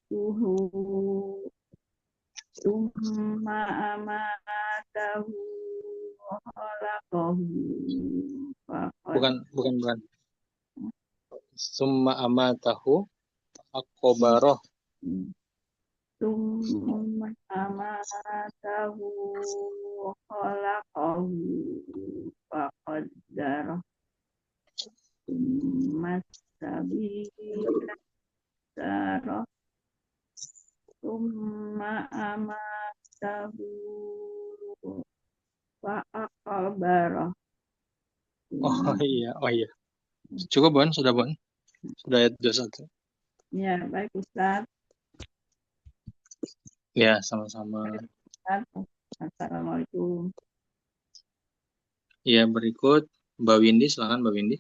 tuhu summa amatahu khalaqahu faqad Bukan, bukan, bukan. Summa amatahu aqobaro. summa amatahu khalaqahu faqaddarah summa sabila sarah summa amatahu faqabarah. Oh iya, oh iya. Cukup, Bon, sudah, Bon. Sudah ayat 21. Ya, baik Ustaz. Ya, sama-sama. Ustaz. Assalamualaikum. Ya, berikut Mbak Windy, silakan Mbak Windy.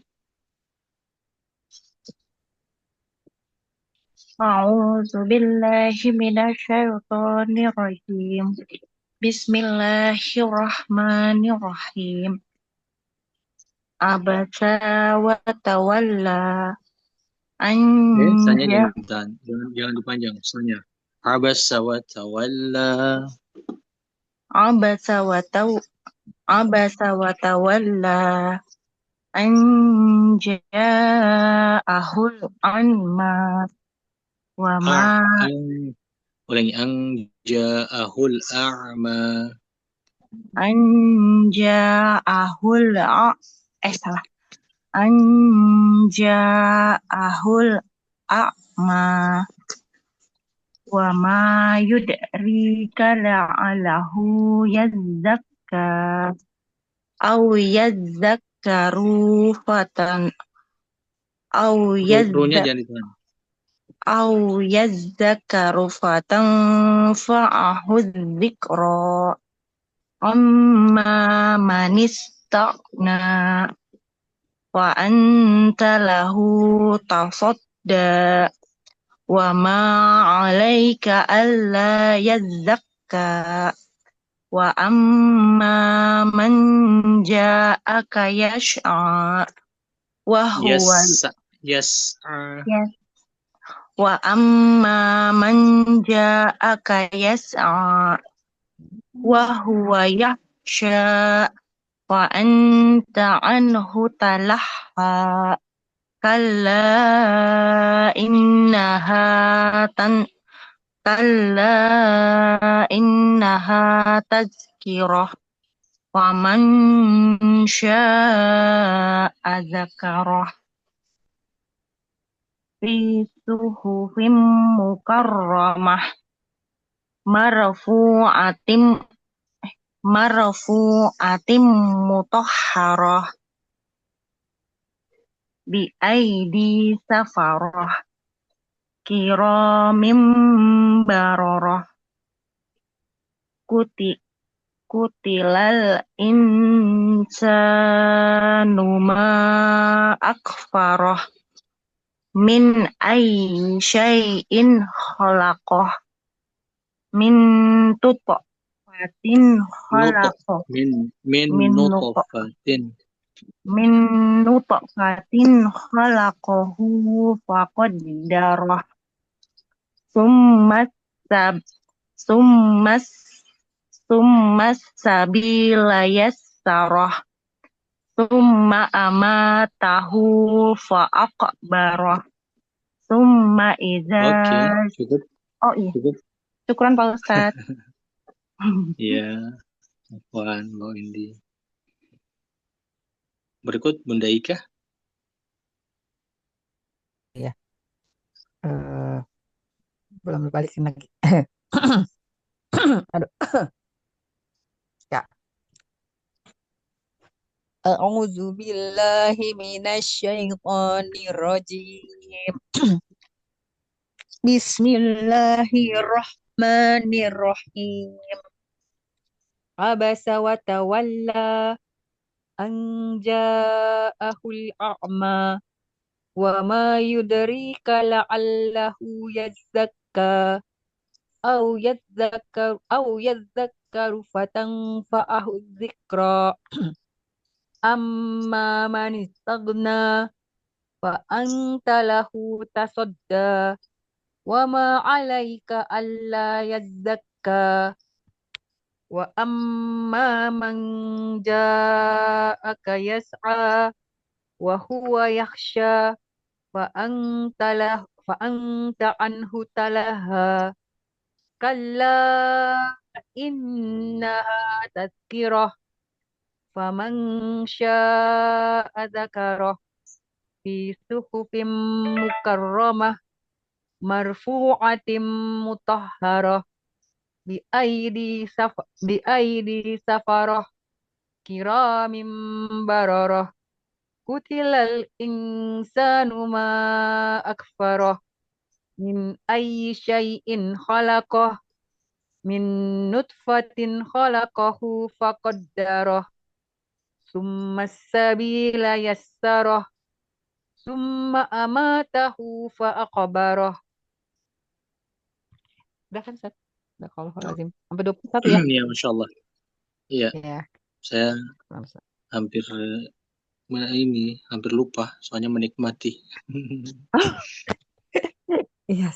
أعوذ بالله من الشيطان الرجيم بسم الله الرحمن الرحيم عبس وتولى أن Sanya جاء jangan ditahan, jangan dipanjang. Sanya. Abasa wa tawalla. عبس عبس وتولى أن جاءه الأعمى وما Ang, ulangi. Ang ja'ahul a'ma. أن جاءه salah أن جاءه الأعمى وما يدريك لعله يزكى أو يذكر فتن أو Runya يذكر jangan ditahan. أو يذكر فتنفعه الذكرى أما من استغنى وأنت له تصدى وما عليك ألا يزكى وأما من جاءك يسعى وهو Yes. وأما من جاءك يسعى وهو يخشى وأنت عنه تلهى كلا إنها تذكرة ومن شاء ذكره في صحف مكرمة مرفوعة مطهرة بأيدي سفرة كرام بررة قتل الإنسان ما أكفره من أي شيء خلقه من نطفة خلقه Min من نطفة nutfatin. من نطفة خلقه فقدره ثم السب ثم الس- ثم السبيل يسره ثم أماته فأقبره ثم إذا Oke, cukup, oh iya cukup. syukran Pak Ustadz. Ya, Puan Mbak Windy. Berikut Bunda Ika. Ya, belum balikin lagi. Aduh, ya. A'udzu billahi minasyaitonir rajim. Bismillahirrahmanirrahim. Abasa wa tawalla an ja'ahul a'ma wa ma yudrika la'allahu yazzakka aw yadzakkaru fatanfa'ahu dzikra amma man istaghna fa anta lahu tasadda وما عليك ألا يزكى وأما من جاءك يسعى وهو يخشى فأنت عنه تلهى كلا إنها تذكرة فمن شاء ذكره في صحف مكرمة مرفوعة مطهرة بأيدي سفرة كرام بررة قتل الإنسان ما أكفره من أي شيء خلقه من نطفة خلقه فقدره ثم السبيل يسره ثم أماته فأقبره. Udah kan, Ustaz? Udah, kalau lazim. Sampai 21 ya? Ya, Masya Allah. Iya, Iya. saya Ustaz. hampir hampir lupa, soalnya menikmati. Iya.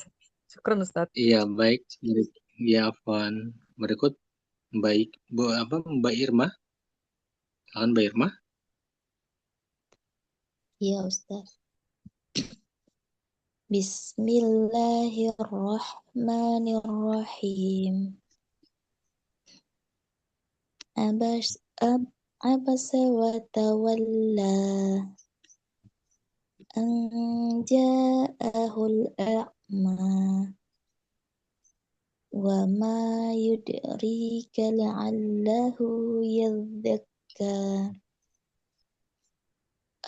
Syukran, Ustaz. Iya, baik. Ya, Afwan. Berikut baik Mbak Irma. Silakan Mbak Irma. Ya Ustaz. Bismillahirrahmanirrahim. Abasa wa tawalla an ja'ahul a'ma wa ma yudrika la'allahu yadhakka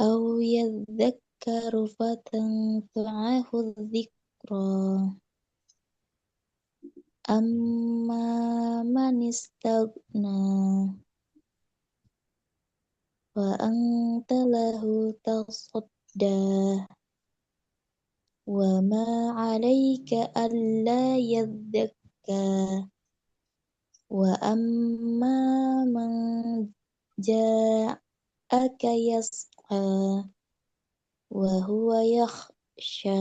aw yadhakkaru fatanfa'ahu dzikra amma man istaghna wa anta lahu tasadda wa ma 'alaika alla yadhakka wa amma man ja'aka yas'a wa huwa yakhsha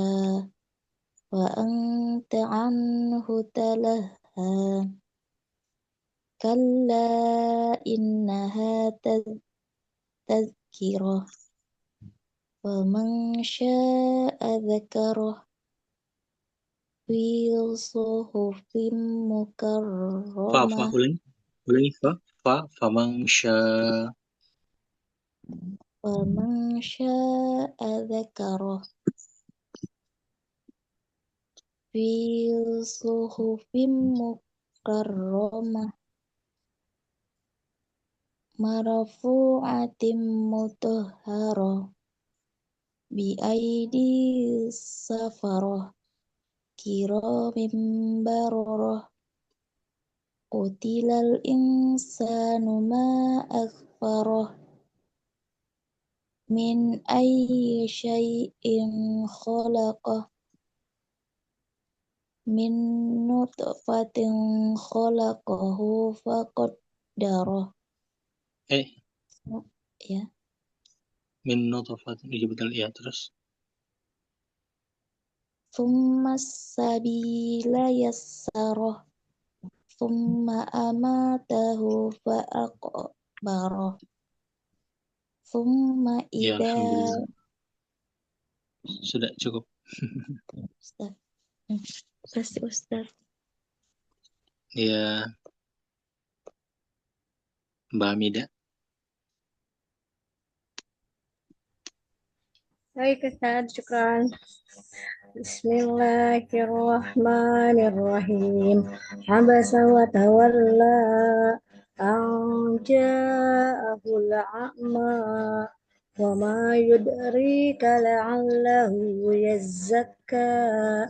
wa anta 'anhu talaha kalla innaha tadhkirah wa man syaa'a dzakarah fi suhufin mukarramah ulangi faman syaa wa man syaa'a dzakarah fi suhufin mukarramah marfu'atin mutahharah bi aidi safarah kiramin bararah qutilal insanu ma akfarah min ayyi syai'in khalaqah min nutfatin khalaqahu faqaddarah. Ya. Min nutfatin, iya betul ya, terus. Tsumma sabila yassarah. Tsumma amatahu fa'aqbarah. Tsumma Ya, idza alhamdulillah. Sudah cukup. Ustaz. Pasti Ustaz. Ya, Mbak Amida. Baik Ustaz, syukran. Bismillahirrahmanirrahim. Abasa wa tawalla an ja'ahul a'ma wa ma yudrika la'allahu yazzakka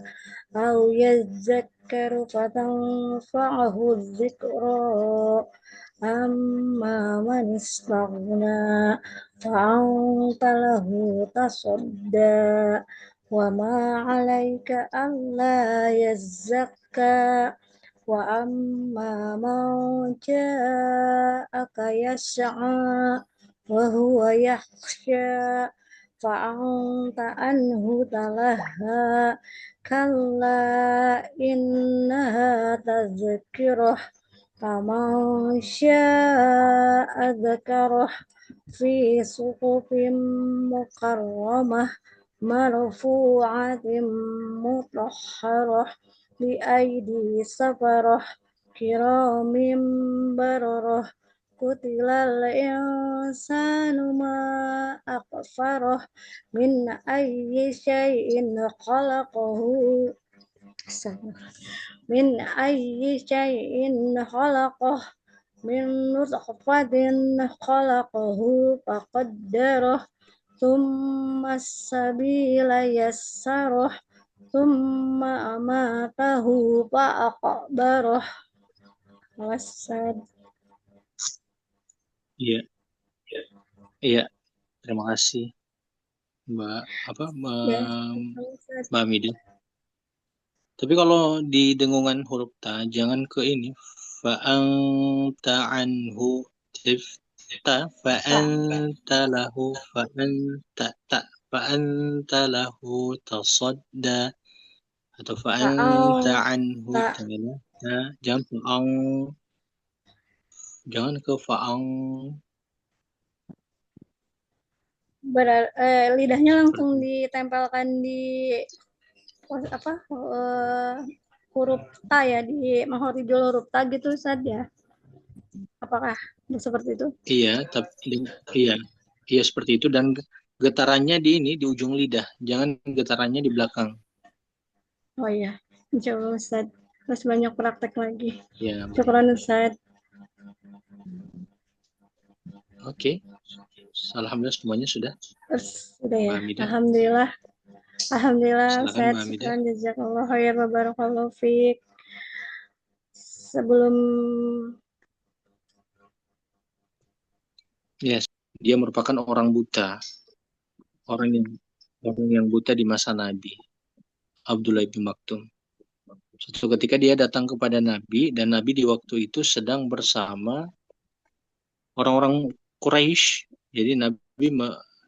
aw yazzakkaru fatanfa'ahu dzikra amma man istaghna فأنت له تصدى وما عليك ألا يزكى وأما من جاءك يسعى وهو يخشى فأنت عنه تلهى كلا إنها تذكرة فمن شاء ذكره في صحف مكرمة مرفوعة مطهرة بأيدي سفرة كرام بررة قتل الإنسان ما أكفره من أي شيء خلقه من أي شيء خلقه من نطفة خلقه فقدره ثم السبيل يسره ثم أماته فأقبره. Wasad. Iya, iya. Terima kasih, Mbak Ya, Mbak Mida. Tapi kalau di dengungan huruf ta, jangan ke ini. Fa'anta anhu tifta fa'anta lahu fa'anta lahu tasadda atau fa'anta anhu talaha. Jangan ke fa'ang. Lidahnya langsung ditempelkan di huruf ta ya, di makhorijul huruf ta gitu saja. Apakah seperti itu? Iya, tapi iya seperti itu, dan getarannya di ujung lidah, jangan getarannya di belakang. Oh iya, insya Allah Ustaz. Harus banyak praktek lagi. Ya. Syukran Ustaz. Oke. Alhamdulillah semuanya sudah. Sudah ya. Alhamdulillah. Alhamdulillah Ustaz. Syukran jazakallah khair wa barakallahu fiik. Sebelum Yes, dia merupakan orang buta. Orang yang buta di masa Nabi. Abdullah bin Maktum. Suatu ketika dia datang kepada Nabi, dan Nabi di waktu itu sedang bersama orang-orang Quraisy. Jadi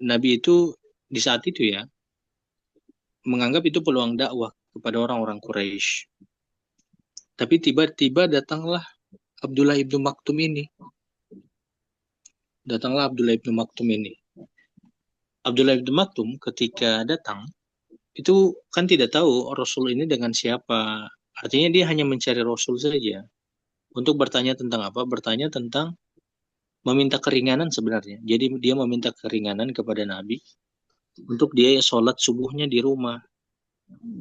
Nabi itu di saat itu ya menganggap itu peluang dakwah kepada orang-orang Quraisy. Tapi tiba-tiba datanglah Abdullah ibnu Maktum ini. Abdullah ibnu Maktum ketika datang itu kan tidak tahu Rasul ini dengan siapa. Artinya dia hanya mencari Rasul saja. Untuk bertanya tentang apa? Bertanya tentang meminta keringanan sebenarnya. Jadi dia meminta keringanan kepada Nabi untuk dia sholat subuhnya di rumah.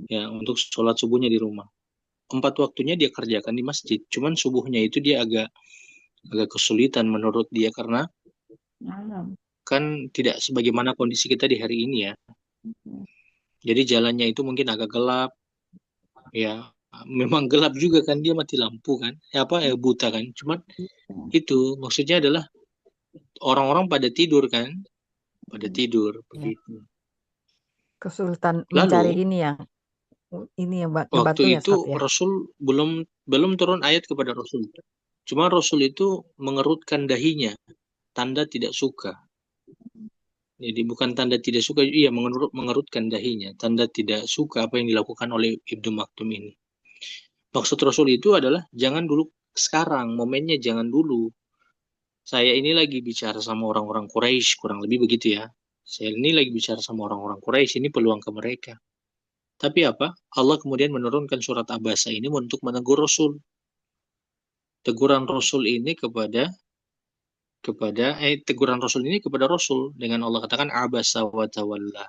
Ya, untuk sholat subuhnya di rumah. 4 waktunya dia kerjakan di masjid. Cuman subuhnya itu dia agak kesulitan menurut dia karena kan tidak sebagaimana kondisi kita di hari ini ya. Jadi jalannya itu mungkin agak gelap. Ya, memang gelap juga kan, dia mati lampu kan. Buta kan. Cuman itu maksudnya adalah orang-orang pada tidur kan. Pada tidur begitu. Kesulitan mencari ini yang waktu itu ya? Rasul belum turun ayat kepada Rasul. Cuma Rasul itu mengerutkan dahinya, tanda tidak suka. Jadi bukan tanda tidak suka, iya mengerutkan dahinya, tanda tidak suka apa yang dilakukan oleh Ibnu Maktum ini. Maksud Rasul itu adalah jangan dulu sekarang, momennya jangan dulu. Saya ini lagi bicara sama orang-orang Quraisy, kurang lebih begitu ya. Saya ini lagi bicara sama orang-orang Quraisy, ini peluang ke mereka. Tapi apa? Allah kemudian menurunkan surat Abasa ini untuk menegur Rasul. Teguran Rasul ini kepada Rasul dengan Allah katakan abasa wa tawalla,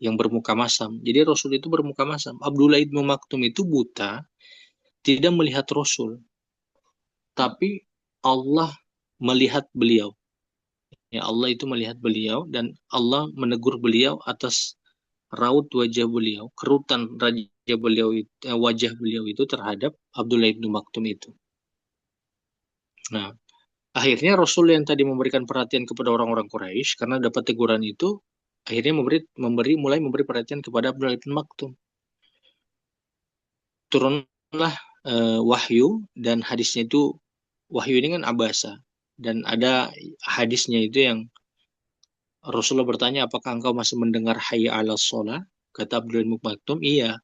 yang bermuka masam. Jadi Rasul itu bermuka masam. Abdullah ibnu Maktum itu buta, tidak melihat Rasul. Tapi Allah melihat beliau. Ya, Allah itu melihat beliau dan Allah menegur beliau atas raut wajah beliau, kerutan wajah beliau itu terhadap Abdullah ibnu Maktum itu. Nah, akhirnya Rasul yang tadi memberikan perhatian kepada orang-orang Quraisy karena dapat teguran itu, akhirnya mulai memberi perhatian kepada Abdullah bin Maktum. Turunlah wahyu, dan hadisnya itu, wahyu ini kan abasa, dan ada hadisnya itu yang Rasulullah bertanya, apakah engkau masih mendengar hayya 'alas shalah? Kata Abdullah bin Maktum, iya.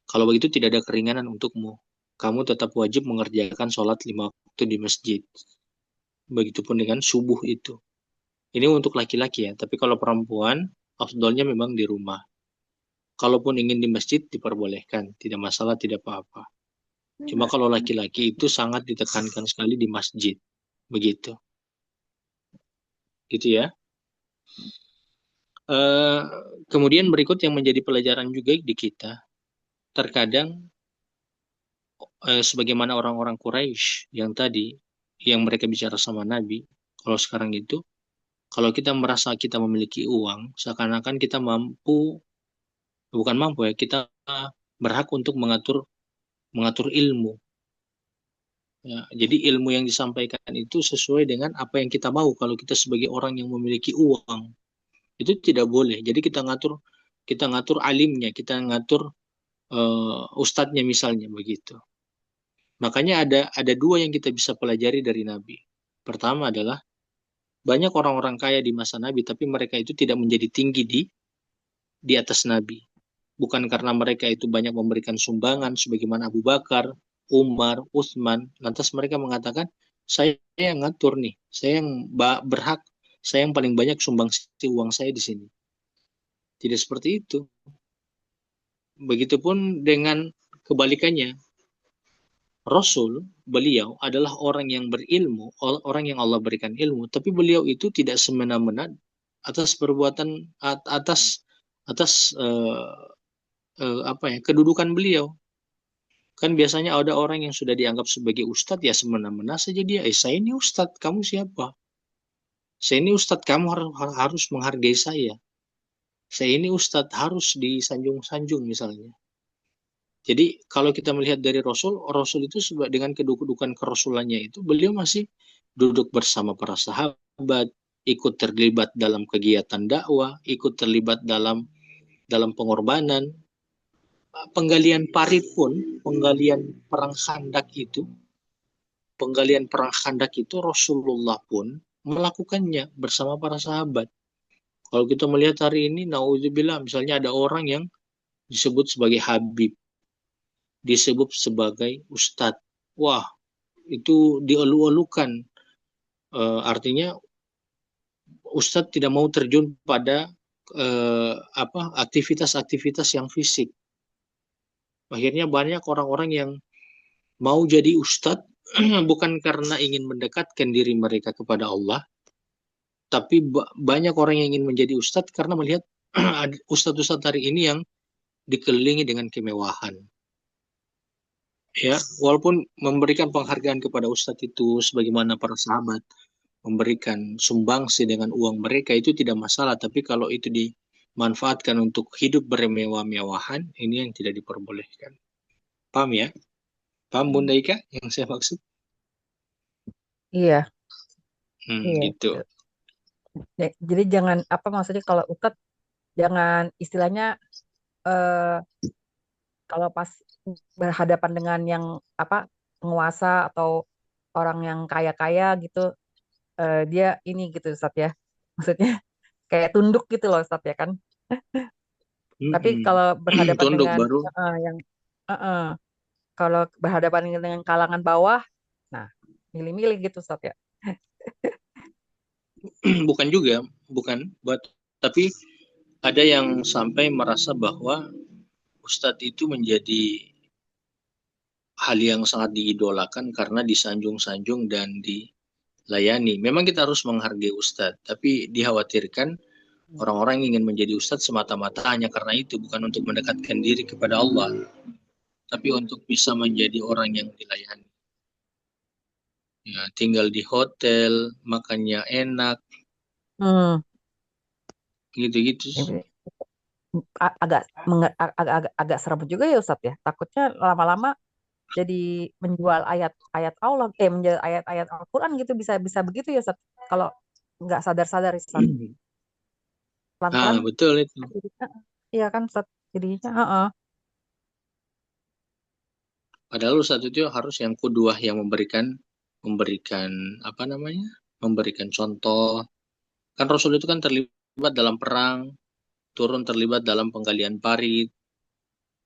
Kalau begitu tidak ada keringanan untukmu. Kamu tetap wajib mengerjakan sholat 5 waktu di masjid. Begitupun dengan subuh itu. Ini untuk laki-laki ya, tapi kalau perempuan, afdolnya memang di rumah. Kalaupun ingin di masjid, diperbolehkan. Tidak masalah, tidak apa-apa. Cuma kalau laki-laki itu sangat ditekankan sekali di masjid. Begitu. Gitu ya. Kemudian berikut yang menjadi pelajaran juga di kita. Terkadang, sebagaimana orang-orang Quraisy yang tadi, yang mereka bicara sama Nabi, kalau sekarang itu, kalau kita merasa kita memiliki uang, seakan-akan kita mampu, bukan mampu ya, kita berhak untuk mengatur ilmu. Ya, jadi ilmu yang disampaikan itu sesuai dengan apa yang kita mau. Kalau kita sebagai orang yang memiliki uang, itu tidak boleh. Jadi kita ngatur alimnya, kita ngatur ustadznya misalnya begitu. Makanya ada dua yang kita bisa pelajari dari Nabi. Pertama adalah banyak orang-orang kaya di masa Nabi, tapi mereka itu tidak menjadi tinggi di atas Nabi. Bukan karena mereka itu banyak memberikan sumbangan sebagaimana Abu Bakar, Umar, Utsman, lantas mereka mengatakan, saya yang ngatur nih, saya yang berhak, saya yang paling banyak sumbang uang saya di sini. Tidak seperti itu. Begitupun dengan kebalikannya, Rasul, beliau adalah orang yang berilmu, orang yang Allah berikan ilmu, tapi beliau itu tidak semena-mena atas perbuatan, atas kedudukan beliau. Kan biasanya ada orang yang sudah dianggap sebagai ustadz, ya semena-mena saja dia. Saya ini ustadz, kamu siapa? Saya ini ustadz, kamu harus menghargai saya. Saya ini ustadz, harus disanjung-sanjung misalnya. Jadi kalau kita melihat dari Rasul itu dengan kedudukan kerasulannya itu, beliau masih duduk bersama para sahabat, ikut terlibat dalam kegiatan dakwah, ikut terlibat dalam pengorbanan, penggalian parit pun, penggalian perang Khandak itu Rasulullah pun melakukannya bersama para sahabat. Kalau kita melihat hari ini, naudzubillah, misalnya ada orang yang disebut sebagai Habib, disebut sebagai Ustadz. Wah, itu dielu-elukan. Artinya Ustadz tidak mau terjun pada aktivitas-aktivitas yang fisik. Akhirnya banyak orang-orang yang mau jadi ustadz bukan karena ingin mendekatkan diri mereka kepada Allah, tapi banyak orang yang ingin menjadi ustadz karena melihat ustadz-ustadz hari ini yang dikelilingi dengan kemewahan. Ya, walaupun memberikan penghargaan kepada ustadz itu sebagaimana para sahabat memberikan sumbangsi dengan uang mereka itu tidak masalah, tapi kalau itu dimanfaatkan untuk hidup bermewah-mewahan, ini yang tidak diperbolehkan. Paham ya? Paham Bunda Ika yang saya maksud? Iya. Iya. Gitu. Jadi jangan maksudnya kalau ustadz jangan istilahnya kalau pas berhadapan dengan yang penguasa atau orang yang kaya-kaya gitu, dia ini gitu Ustadz ya, maksudnya kayak tunduk gitu loh Ustadz ya kan. Tapi kalau berhadapan Tunduk dengan baru. kalau berhadapan dengan kalangan bawah, nah milih-milih gitu Ustadz ya. Bukan juga, tapi ada yang sampai merasa bahwa Ustadz itu menjadi hal yang sangat diidolakan karena disanjung-sanjung dan dilayani. Memang kita harus menghargai Ustadz, tapi dikhawatirkan orang-orang ingin menjadi Ustadz semata-mata hanya karena itu, bukan untuk mendekatkan diri kepada Allah, tapi untuk bisa menjadi orang yang dilayani. Ya, tinggal di hotel, makannya enak, gitu-gitu. Agak serem juga ya Ustadz ya. Takutnya lama-lama jadi menjual ayat-ayat Allah, menjual ayat-ayat Al-Quran gitu, bisa begitu ya Ustadz. Kalau nggak sadar-sadar Ustadz. Pelan-pelan. Betul itu. Iya kan Ustadz, jadinya. Padahal Ustadz itu harus yang kuduah, yang memberikan contoh. Kan Rasul itu kan terlibat dalam perang, turun terlibat dalam penggalian parit.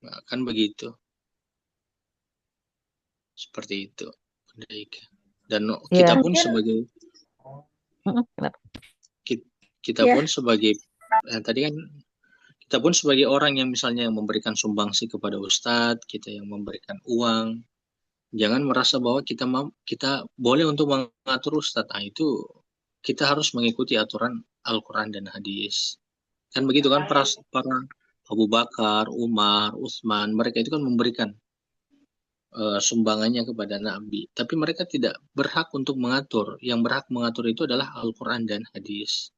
Nah, kan begitu. Seperti itu. Dan kita pun sebagai kita pun sebagai tadi kan kita pun sebagai orang yang misalnya yang memberikan sumbangsi kepada ustadz, kita yang memberikan uang, jangan merasa bahwa kita boleh untuk mengatur ustadz. Nah, itu kita harus mengikuti aturan Al-Quran dan hadis. Kan begitu kan para Abu Bakar, Umar, Utsman, mereka itu kan memberikan sumbangannya kepada Nabi. Tapi mereka tidak berhak untuk mengatur. Yang berhak mengatur itu adalah Al-Quran dan hadis.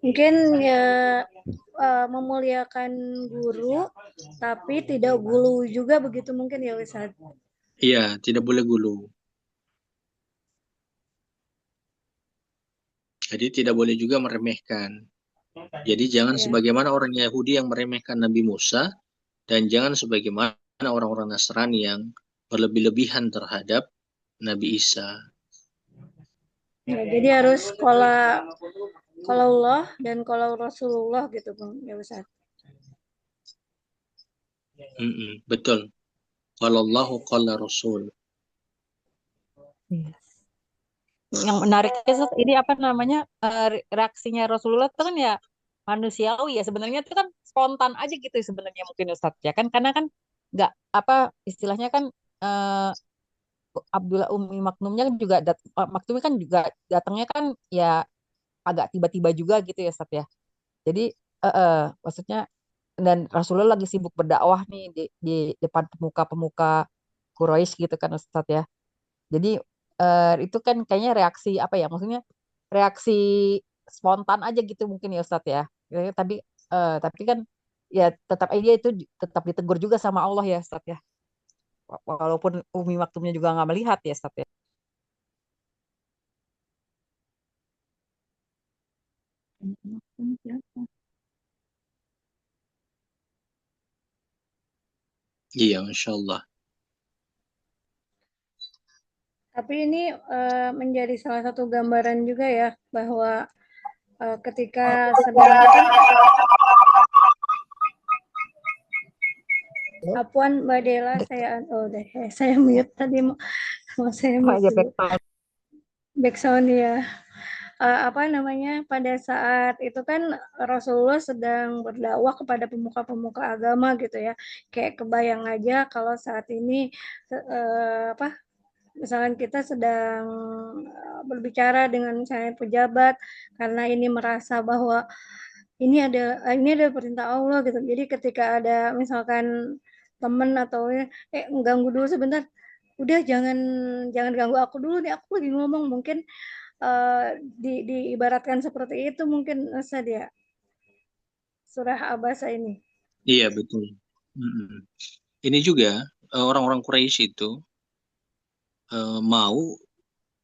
Mungkin ya memuliakan guru, tapi tidak gulu juga begitu mungkin ya Ustaz? Iya, tidak boleh gulu. Jadi tidak boleh juga meremehkan. Jadi jangan sebagaimana orang Yahudi yang meremehkan Nabi Musa, dan jangan sebagaimana orang-orang Nasrani yang berlebih-lebihan terhadap Nabi Isa. Ya, jadi harus kalau Allah dan kalau Rasulullah gitu Bang, ya Ustaz. Betul. Kalau Allahu qala Rasul. Yang menariknya ini apa namanya reaksinya Rasulullah itu kan ya manusiawi ya, sebenarnya itu kan spontan aja gitu sebenarnya mungkin Ustadz ya kan, karena kan nggak apa istilahnya kan Abdullah Umi Maktumnya juga Maktumnya kan juga datangnya kan ya agak tiba-tiba juga gitu ya Ustadz ya. Jadi maksudnya dan Rasulullah lagi sibuk berdakwah nih di depan pemuka-pemuka Quraisy gitu kan Ustadz ya. Jadi itu kan kayaknya reaksi apa ya, maksudnya reaksi spontan aja gitu mungkin ya Ustadz ya. Tapi kan ya tetap dia itu tetap ditegur juga sama Allah ya Ustadz ya. Walaupun Umi Maktumnya juga nggak melihat ya Ustadz ya. Iya, Masya Allah. Tapi ini menjadi salah satu gambaran juga ya bahwa ketika sedang Apuan Mbak Dela, saya mute tadi mau saya mute backsound ya. Apa namanya, pada saat itu kan Rasulullah sedang berdakwah kepada pemuka-pemuka agama gitu ya. Kayak kebayang aja kalau saat ini misalkan kita sedang berbicara dengan misalnya pejabat karena ini merasa bahwa ini ada perintah Allah gitu. Jadi ketika ada misalkan teman atau ganggu dulu sebentar, udah jangan ganggu aku dulu nih, aku lagi ngomong. Mungkin diibaratkan seperti itu mungkin Ustaz ya, surah Abasa ini. Iya, betul. Ini juga orang-orang Quraisy itu mau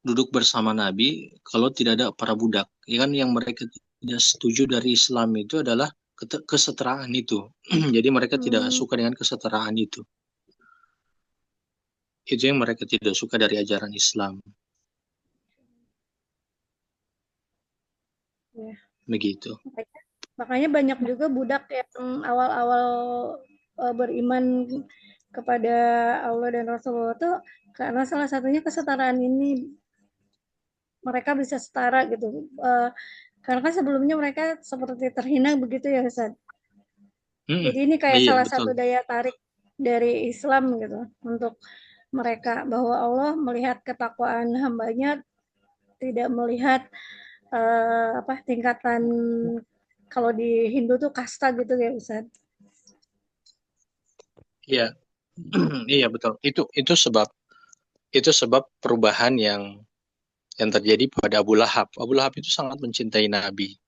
duduk bersama Nabi kalau tidak ada para budak. Ya kan yang mereka tidak setuju dari Islam itu adalah kesetaraan itu. Jadi mereka tidak suka dengan kesetaraan itu. Itu yang mereka tidak suka dari ajaran Islam. Ya. Begitu. Makanya banyak juga budak yang awal-awal beriman kepada Allah dan Rasulullah itu karena salah satunya kesetaraan ini, mereka bisa setara gitu. Karena kan sebelumnya mereka seperti terhina begitu ya Ustaz. Jadi ini kayak salah satu daya tarik dari Islam gitu untuk mereka, bahwa Allah melihat ketakwaan hambanya, tidak melihat tingkatan, kalau di Hindu tuh kasta gitu ya Ustaz. Iya. Iya betul. Itu sebab perubahan yang terjadi pada Abu Lahab. Abu Lahab itu sangat mencintai Nabi.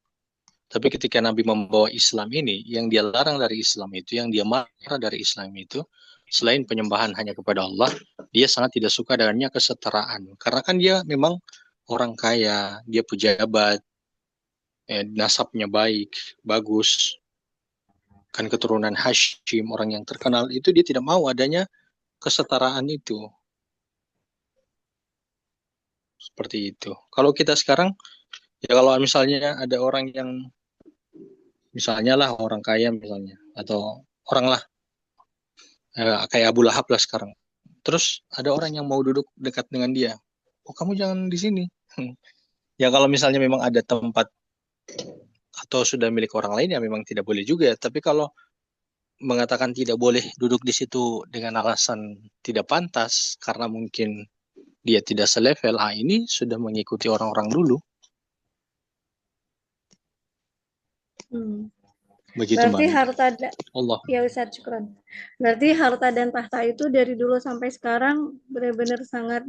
Tapi ketika Nabi membawa Islam ini, yang dia larang dari Islam itu, yang dia marah dari Islam itu, selain penyembahan hanya kepada Allah, dia sangat tidak suka dengannya kesetaraan. Karena kan dia memang orang kaya, dia pejabat, nasabnya baik, bagus, kan keturunan Hashim, orang yang terkenal, itu dia tidak mau adanya kesetaraan itu. Seperti itu. Kalau kita sekarang, ya kalau misalnya ada orang yang, misalnya lah orang kaya misalnya, atau orang lah, kayak Abu Lahab lah sekarang. Terus ada orang yang mau duduk dekat dengan dia. Oh, kamu jangan di sini. Ya kalau misalnya memang ada tempat atau sudah milik orang lain ya memang tidak boleh juga. Tapi kalau mengatakan tidak boleh duduk di situ dengan alasan tidak pantas karena mungkin dia tidak selevel, ini sudah mengikuti orang-orang dulu. Begitu Berarti Mbak. harta Allah. Ya Ustaz, syukran. Berarti harta dan tahta itu dari dulu sampai sekarang benar-benar sangat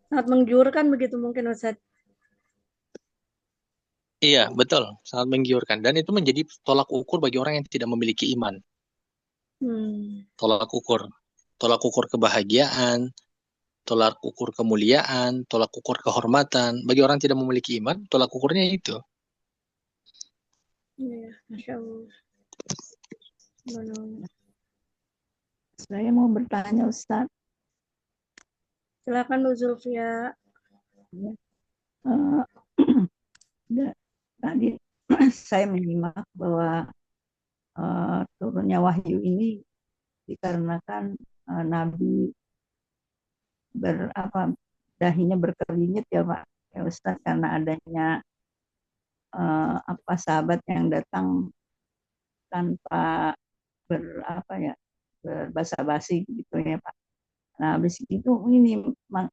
menggiurkan begitu mungkin Ustaz. Iya, betul. Sangat menggiurkan. Dan itu menjadi tolak ukur bagi orang yang tidak memiliki iman. Tolak ukur. Tolak ukur kebahagiaan, tolak ukur kemuliaan, tolak ukur kehormatan. Bagi orang yang tidak memiliki iman, tolak ukurnya itu. Iya, Masya Allah. Saya mau bertanya Ustaz. Silakan Bu Zulfia. Tadi saya menyimak bahwa turunnya wahyu ini dikarenakan Nabi dahinya berkeringat ya Pak ya Ustaz, karena adanya sahabat yang datang tanpa berbasa-basi gitu ya Pak. Nah habis itu ini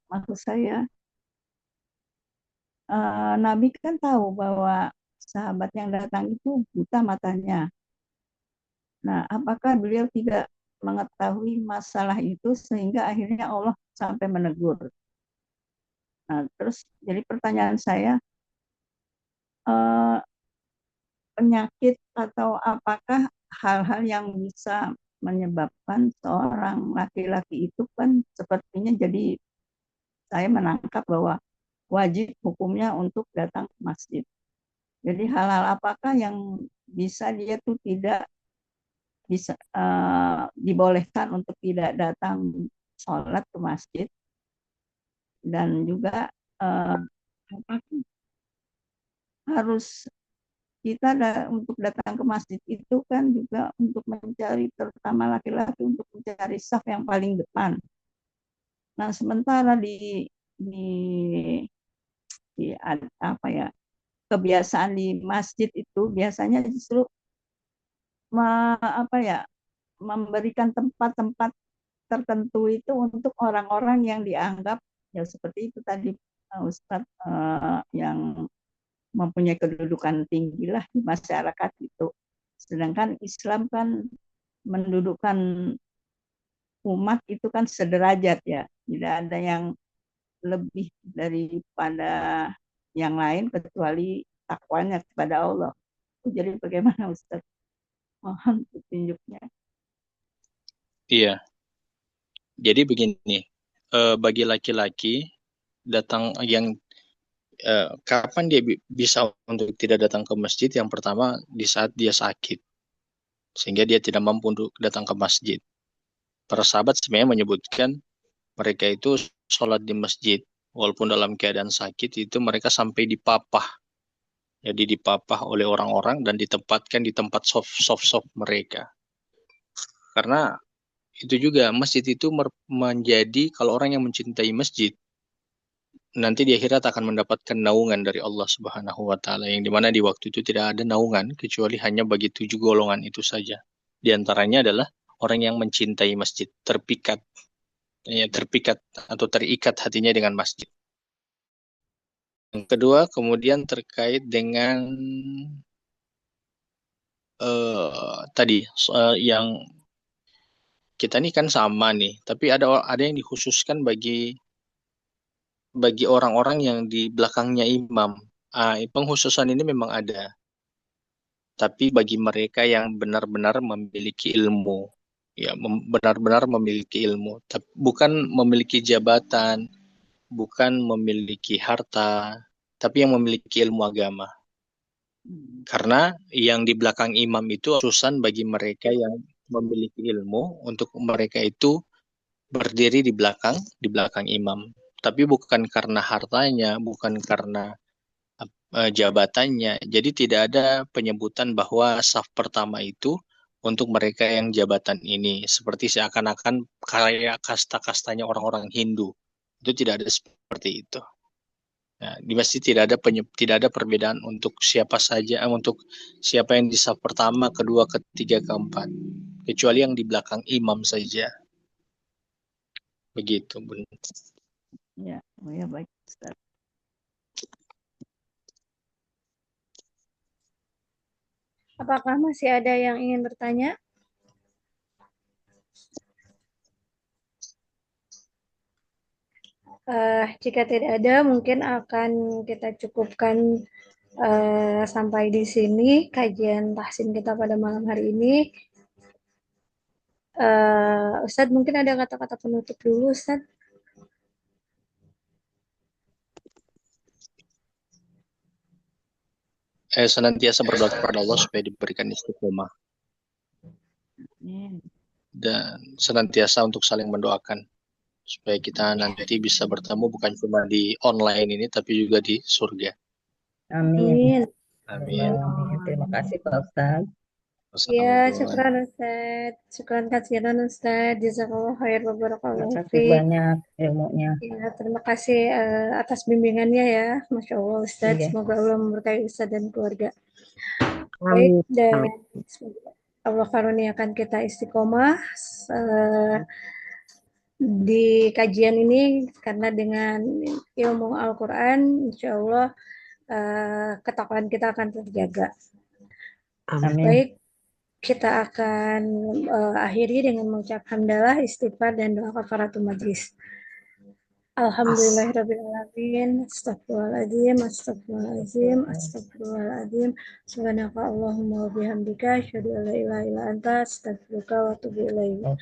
maksud saya, Nabi kan tahu bahwa sahabat yang datang itu buta matanya. Nah apakah beliau tidak mengetahui masalah itu sehingga akhirnya Allah sampai menegur? Nah terus jadi pertanyaan saya, penyakit atau apakah hal-hal yang bisa menyebabkan seorang laki-laki itu kan sepertinya, jadi saya menangkap bahwa wajib hukumnya untuk datang ke masjid. Jadi hal-hal apakah yang bisa dia tuh tidak bisa dibolehkan untuk tidak datang sholat ke masjid, dan juga harus kita untuk datang ke masjid itu kan juga untuk mencari, terutama laki-laki, untuk mencari saf yang paling depan. Nah, sementara di kebiasaan di masjid itu biasanya justru memberikan tempat-tempat tertentu itu untuk orang-orang yang dianggap ya seperti itu tadi Ustadz, yang mempunyai kedudukan tinggi lah di masyarakat itu. Sedangkan Islam kan mendudukkan umat itu kan sederajat ya, tidak ada yang lebih daripada yang lain kecuali takwanya kepada Allah. Jadi bagaimana Ustaz? Mohon petunjuknya. Iya. Jadi begini, bagi laki-laki datang yang kapan dia bisa untuk tidak datang ke masjid? Yang pertama di saat dia sakit, sehingga dia tidak mampu untuk datang ke masjid. Para sahabat sebenarnya menyebutkan mereka itu sholat di masjid, walaupun dalam keadaan sakit itu mereka sampai dipapah. Jadi dipapah oleh orang-orang dan ditempatkan di tempat soft mereka. Karena itu juga masjid itu menjadi, kalau orang yang mencintai masjid, nanti di akhirat akan mendapatkan naungan dari Allah Subhanahu wa Ta'ala, yang dimana di waktu itu tidak ada naungan kecuali hanya bagi 7 golongan itu saja. Di antaranya adalah orang yang mencintai masjid, terpikat atau terikat hatinya dengan masjid. Yang kedua, kemudian terkait dengan yang kita ini kan sama nih, tapi ada yang dikhususkan bagi orang-orang yang di belakangnya imam. Pengkhususan ini memang ada. Tapi bagi mereka yang benar-benar memiliki ilmu, ya benar-benar memiliki ilmu, bukan memiliki jabatan, bukan memiliki harta, tapi yang memiliki ilmu agama. Karena yang di belakang imam itu khususan bagi mereka yang memiliki ilmu, untuk mereka itu berdiri di belakang imam. tapi bukan karena hartanya, bukan karena jabatannya. Jadi tidak ada penyebutan bahwa saf pertama itu untuk mereka yang jabatan ini, seperti seakan-akan kayak kasta-kastanya orang-orang Hindu. Itu tidak ada seperti itu. Nah, di masjid tidak ada perbedaan untuk siapa saja, untuk siapa yang di saf pertama, kedua, ketiga, keempat, kecuali yang di belakang imam saja. Begitu, Bun. Ya, oh ya baik Ustaz. Apakah masih ada yang ingin bertanya? Jika tidak ada, mungkin akan kita cukupkan sampai di sini kajian tahsin kita pada malam hari ini. Ustadz mungkin ada kata-kata penutup dulu, Ustadz. Senantiasa berdoa kepada Allah supaya diberikan istiqomah Amin. dan senantiasa untuk saling mendoakan supaya kita nanti bisa bertemu bukan cuma di online ini tapi juga di surga. Amin. Amin. Amin. Terima kasih Pak Ustaz. Ya, syukran Ustaz. Syukran kasihan Ustaz. Jazakallah khair wa Terima barakallahu kasih fiik. banyak ilmunya. Ya, terima kasih atas bimbingannya ya. Masya Allah Ustaz. Iya. Semoga Allah memberkahi Ustaz dan keluarga. Amin. Baik, dan semoga Allah karuniakan kita istiqomah di kajian ini, karena dengan ilmu Al-Quran, insya Allah ketakwaan kita akan terjaga. Amin. Baik, kita akan akhiri dengan mengucap hamdalah, istighfar, dan doa kafaratul majlis. Alhamdulillahirrabbilalamin. Astagfirullahaladzim, astagfirullahaladzim, astagfirullahaladzim. Subhanaka Allahumma wa bihamdika, asyhadu an la ilaha illa anta, astaghfiruka wa atubu ilaik.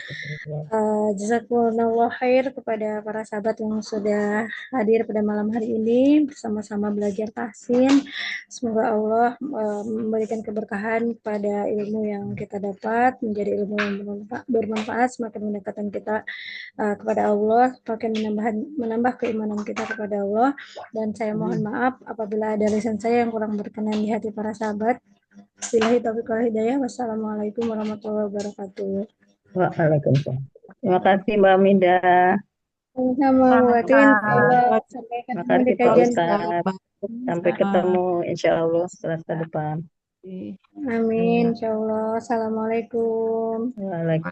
Jazakumullah khair kepada para sahabat yang sudah hadir pada malam hari ini bersama-sama belajar tahsin. Semoga Allah memberikan keberkahan pada ilmu yang kita dapat, menjadi ilmu yang bermanfaat, semakin mendekatkan kita kepada Allah, semakin menambah keimanan kita kepada Allah. Dan saya mohon maaf apabila ada lisan saya yang kurang berkenan di hati para sahabat. Billahi taufiq wal hidayah. Wassalamualaikum warahmatullahi wabarakatuh. Waalaikumsalam. Terima kasih Mbak Minda. Sama buatin. Sampai Terima ketemu di kasih Pak kajian. Ustaz. Sampai ketemu insya Allah Selasa depan. Amin, insya Allah. Assalamualaikum. Waalaikumsalam.